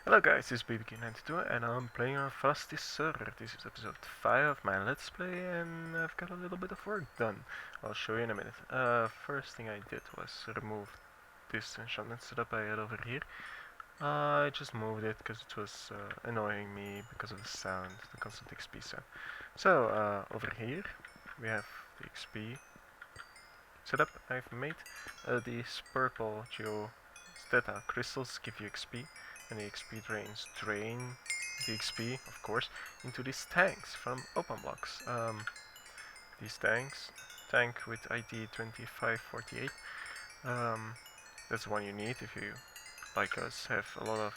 Hello guys, this is Bbq92 and I'm playing on Frostis server. This is episode 5 of my Let's Play and I've got a little bit of work done. I'll show you in a minute. First thing I did was remove this enchantment setup I had over here. I just moved it because it was annoying me because of the sound, the constant XP sound. So over here we have the XP setup I've made. These purple geo theta crystals give you XP. And the XP drains drain the XP, of course, into these tanks from open blocks. These tanks, tank with ID 2548, that's the one you need if you, like us, have a lot of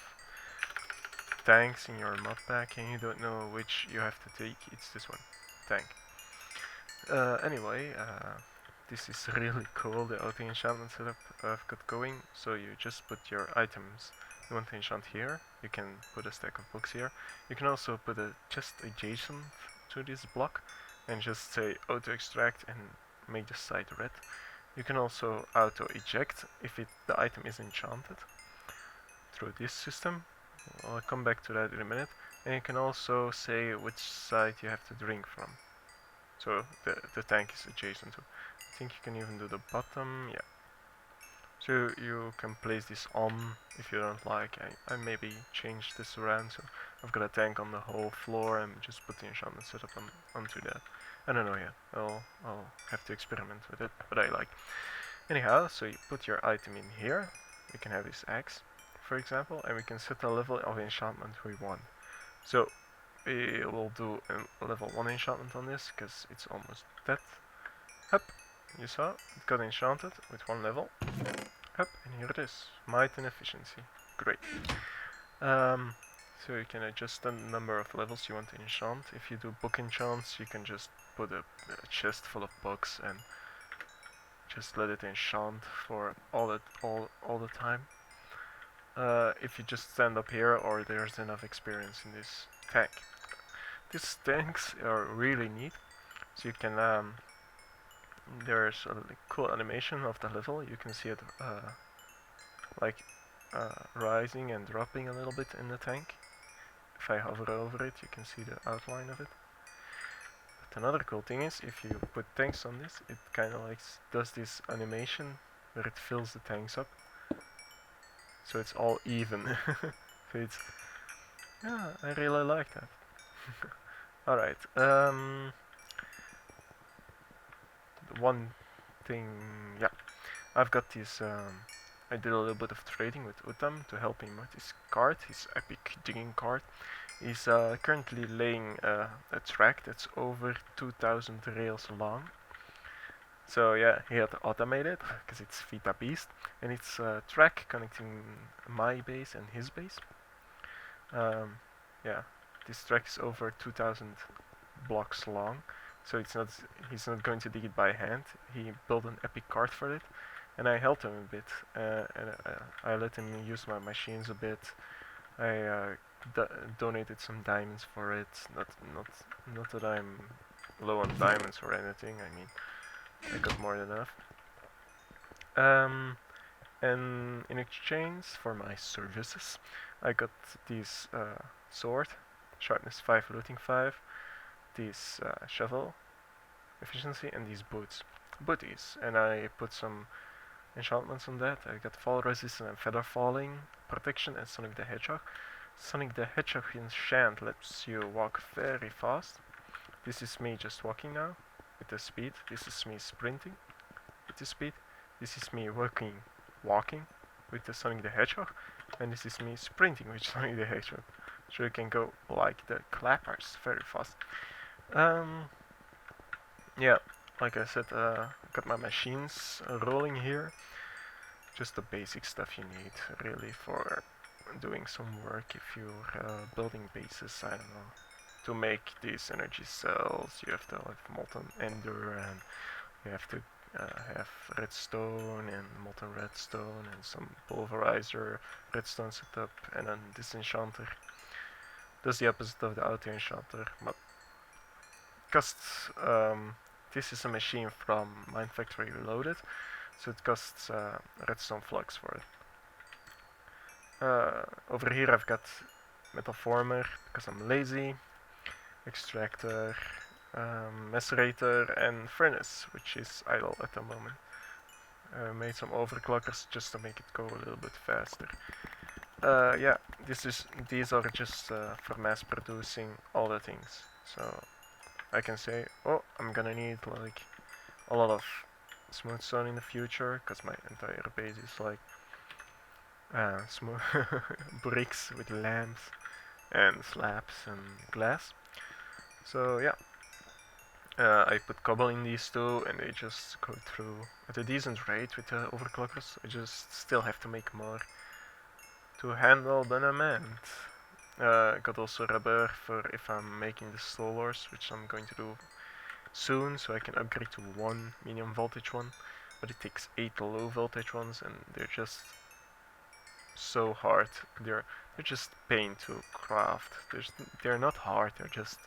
tanks in your mod pack and you don't know which you have to take. It's this one, tank. Anyway, this is really cool, the auto enchantment setup I've got going. So you just put your items you want to enchant here, you can put a stack of books here. You can also put a chest adjacent to this block and just say auto extract and make the side red. You can also auto eject if the item is enchanted through this system. I'll come back to that in a minute. And you can also say which side you have to drink from. So the tank is adjacent to. I think you can even do the bottom, yeah. So you can place this on if you don't like. I maybe change this around, so I've got a tank on the whole floor and just put the enchantment setup onto that. I don't know yet. I'll have to experiment with it, but I like. Anyhow, so you put your item in here. We can have this axe, for example, and we can set the level of enchantment we want. So we will do a level 1 enchantment on this because it's almost dead. Up. You saw, it got enchanted with 1 level. Up, and here it is. Might and efficiency. Great. So you can adjust the number of levels you want to enchant. If you do book enchants, you can just put a chest full of books and just let it enchant for all the time. If you just stand up here, or there's enough experience in this tank. These tanks are really neat. So you can there's a cool animation of the level. You can see it rising and dropping a little bit in the tank. If I hover over it, you can see the outline of it. But another cool thing is, if you put tanks on this, it kind of like does this animation where it fills the tanks up. So it's all even. So it's, yeah, I really like that. Alright, one thing, yeah, I've got this, I did a little bit of trading with Utam to help him with his cart, his epic digging cart. He's currently laying a track that's over 2000 rails long. So yeah, he had to automate it, because it's Vita Beast, and it's a track connecting my base and his base. Yeah, this track is over 2000 blocks long. So he's not going to dig it by hand. He built an epic cart for it, and I helped him a bit. And I let him use my machines a bit. I donated some diamonds for it. Not that I'm low on diamonds or anything. I mean, I got more than enough. And in exchange for my services, I got this sword, sharpness 5, looting 5. This shovel efficiency and these booties, and I put some enchantments on that. I got fall resistance and feather falling, protection, and Sonic the Hedgehog. Sonic the Hedgehog enchant lets you walk very fast. This is me just walking now with the speed. This is me sprinting with the speed. This is me walking with the Sonic the Hedgehog, and this is me sprinting with Sonic the Hedgehog. So you can go like the clappers very fast. Yeah, like I said, got my machines rolling here. Just the basic stuff you need, really, for doing some work if you're building bases, I don't know. To make these energy cells, you have to have molten ender, and you have to have redstone and molten redstone and some pulverizer redstone setup, and then this enchanter does the opposite of the auto enchanter, but costs, this is a machine from Mine Factory Reloaded, so it costs redstone flux for it. Over here I've got metal former because I'm lazy, extractor, macerator, and furnace, which is idle at the moment. I made some overclockers just to make it go a little bit faster. Yeah, these are just for mass producing all the things. So I can say, oh, I'm gonna need like a lot of smooth stone in the future, because my entire base is like smooth bricks with lamps and slabs and glass. So yeah, I put cobble in these two, and they just go through at a decent rate with the overclockers. I just still have to make more to handle the demand. I got also rubber for if I'm making the stallers, which I'm going to do soon, so I can upgrade to one medium voltage one. But it takes 8 low voltage ones, and they're just so hard. They're just pain to craft. They're not hard. They're just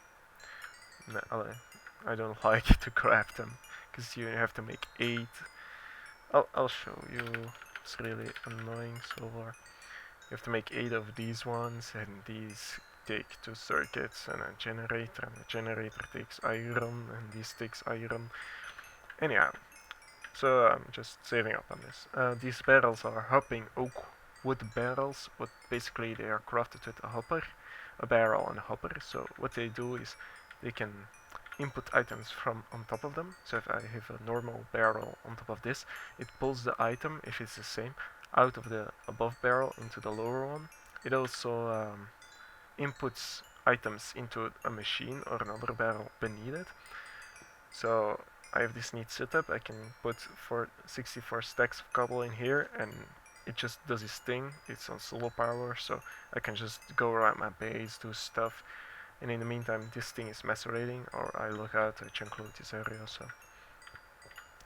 I don't like to craft them because you have to make 8. I'll show you. It's really annoying so far. You have to make 8 of these ones, and these take 2 circuits and a generator, and the generator takes iron, and this takes iron. Anyhow, so I'm just saving up on this. These barrels are hopping oak wood barrels, but basically they are crafted with a hopper, a barrel and a hopper. So what they do is they can input items from on top of them. So if I have a normal barrel on top of this, it pulls the item, if it's the same, out of the above barrel into the lower one. It also inputs items into a machine or another barrel beneath it. So I have this neat setup. I can put 64 stacks of cobble in here, and it just does its thing. It's on solar power, so I can just go around my base, do stuff, and in the meantime this thing is macerating, or I log out, I conclude this area. So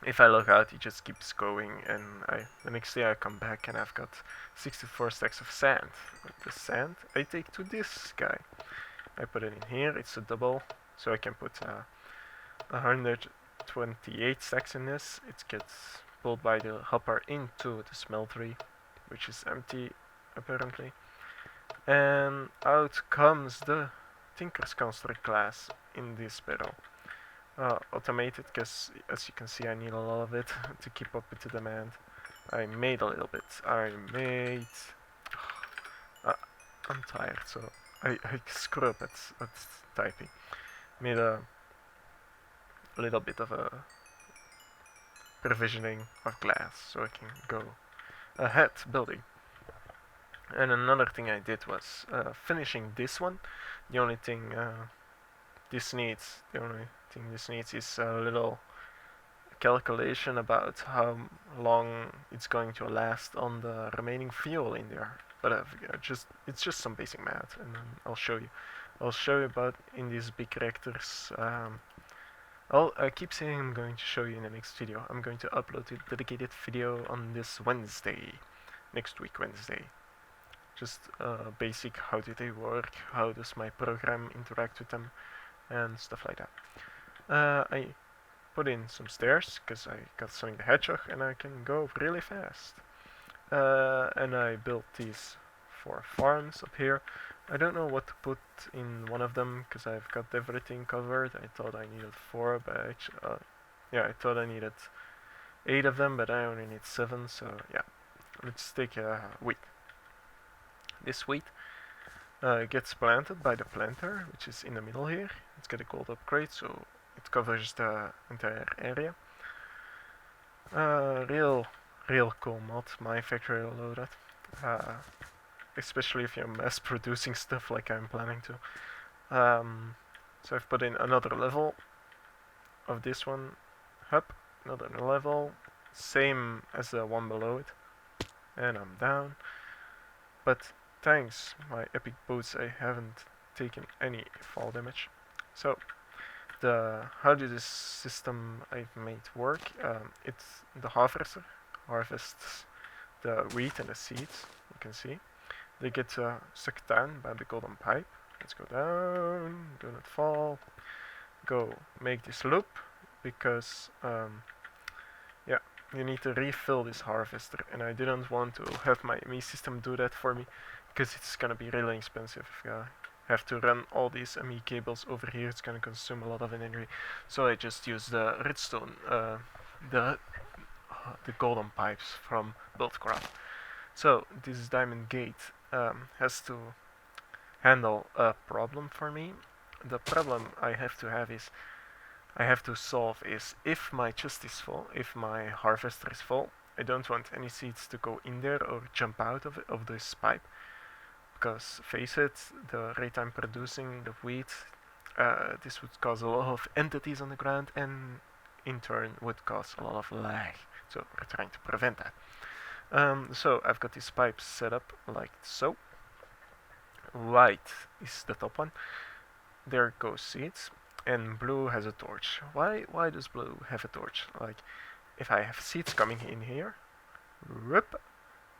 if I log out, it just keeps going, and the next day I come back and I've got 64 stacks of sand. The sand I take to this guy. I put it in here. It's a double, so I can put 128 stacks in this. It gets pulled by the hopper into the smeltery, which is empty apparently, and out comes the Tinker's Construct class in this barrel. Automated, because as you can see I need a lot of it to keep up with the demand. I made a little bit. I'm tired, so I screw up at typing. Made a little bit of a provisioning of glass so I can go ahead building. And another thing I did was finishing this one. The only thing this needs is a little calculation about how long it's going to last on the remaining fuel in there. But it's just some basic math, and then I'll show you. I'll show you about in these big reactors. I keep saying I'm going to show you in the next video. I'm going to upload a dedicated video on this Wednesday, next week Wednesday. Just basic, how do they work, how does my program interact with them, and stuff like that. I put in some stairs because I got Sonic the Hedgehog and I can go really fast. And I built these 4 farms up here. I don't know what to put in one of them because I've got everything covered. I thought I needed 4, but yeah, I thought I needed 8 of them, but I only need 7. So yeah, let's take wheat. This wheat gets planted by the planter, which is in the middle here. It's got a gold upgrade, so it covers the entire area. Real cool mod. My factory loaded. Especially if you're mass producing stuff like I'm planning to. So I've put in another level of this one. Up, another level, same as the one below it, and I'm down. But thanks my epic boots, I haven't taken any fall damage. So how does this system I've made work? It's the harvester harvests the wheat and the seeds. You can see they get sucked down by the golden pipe. Let's go down, do not fall. Go make this loop because yeah, you need to refill this harvester, and I didn't want to have my ME system do that for me, because it's gonna be really expensive. If I have to run all these ME cables over here, it's gonna consume a lot of energy. So I just use the redstone, the golden pipes from Buildcraft. So this diamond gate has to handle a problem for me. The problem I have to solve is if my chest is full, if my harvester is full, I don't want any seeds to go in there or jump out of this pipe, because face it, the rate I'm producing the wheat, this would cause a lot of entities on the ground, and in turn would cause a lot of lag. So we're trying to prevent that. So I've got these pipes set up like so. White is the top one. There goes seeds, and blue has a torch. Why does blue have a torch? Like, if I have seeds coming in here, rip,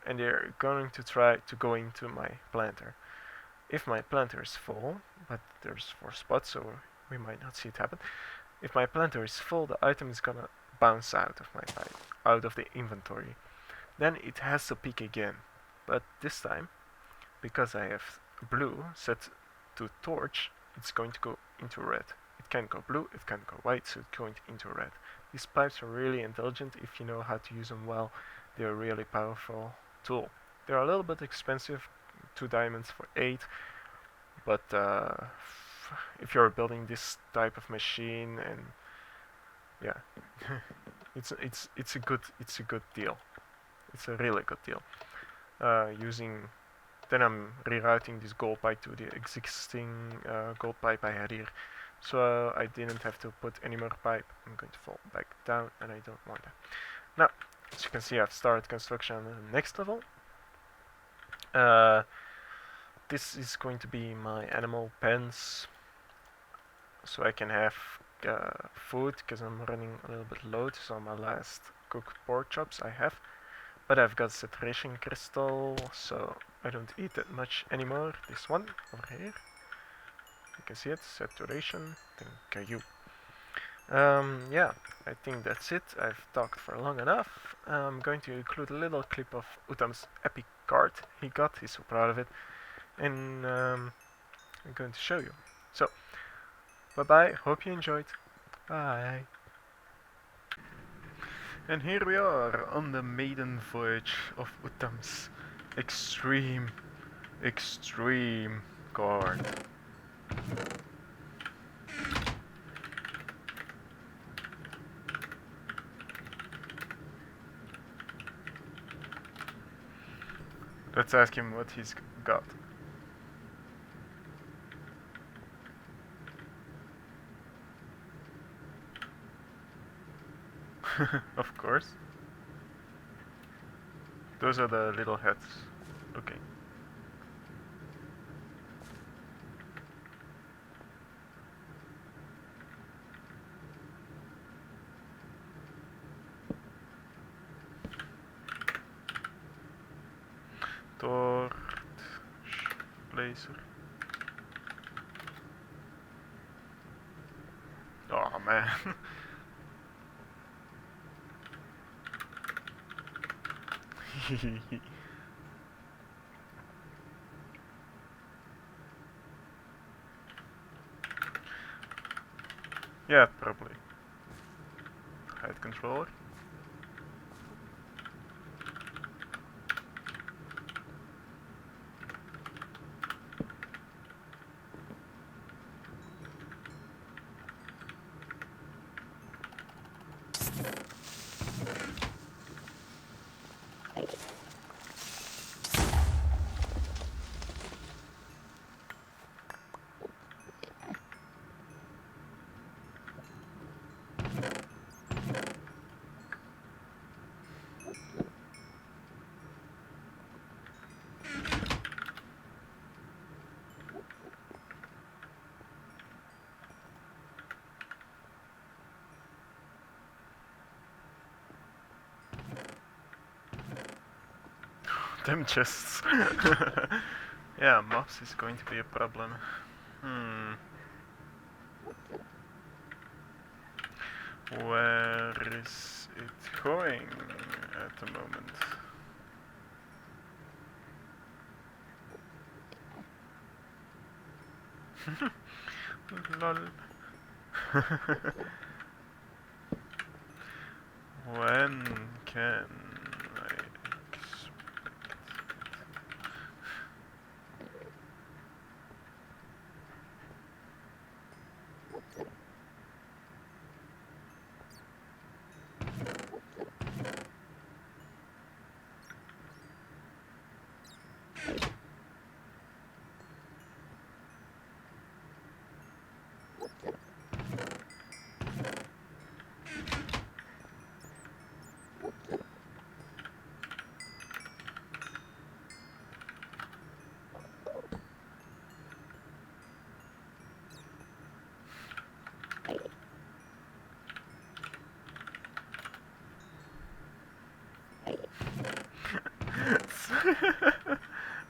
and they're going to try to go into my planter. If my planter is full, but there's 4 spots, so we might not see it happen. If my planter is full, the item is gonna bounce out of my pipe, out of the inventory. Then it has to pick again, but this time, because I have blue set to torch, it's going to go into red. It can't go blue, it can't go white, so it's going into red. These pipes are really intelligent if you know how to use them well. They're a really powerful tool. They're a little bit expensive, 2 diamonds for 8, but if you're building this type of machine, and yeah, it's a good deal. It's a really good deal. Then I'm rerouting this gold pipe to the existing gold pipe I had here, so I didn't have to put any more pipe. I'm going to fall back down, and I don't want that. Now, as you can see, I've started construction on the next level. This is going to be my animal pens, so I can have food, because I'm running a little bit low. So my last cooked pork chops I have, but I've got saturation crystal, so I don't eat that much anymore. This one over here, you can see it, saturation. Thank you. Yeah, I think that's it. I've talked for long enough. I'm going to include a little clip of Utam's epic card he got. He's so proud of it, and I'm going to show you. So, bye bye. Hope you enjoyed. Bye. And here we are on the maiden voyage of Utam's extreme card. Let's ask him what he's got. Of course. Those are the little heads. Okay. Torch, blazer. Oh man. Yeah, probably. Height controller. Them chests. Yeah, mobs is going to be a problem. Where is it going at the moment? Lol. When can I expect?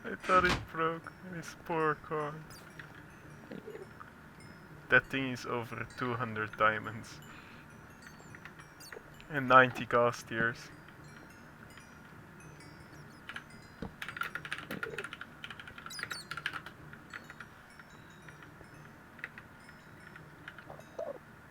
I thought it broke. His poor card. That thing is over 200 diamonds. And 90 cast years.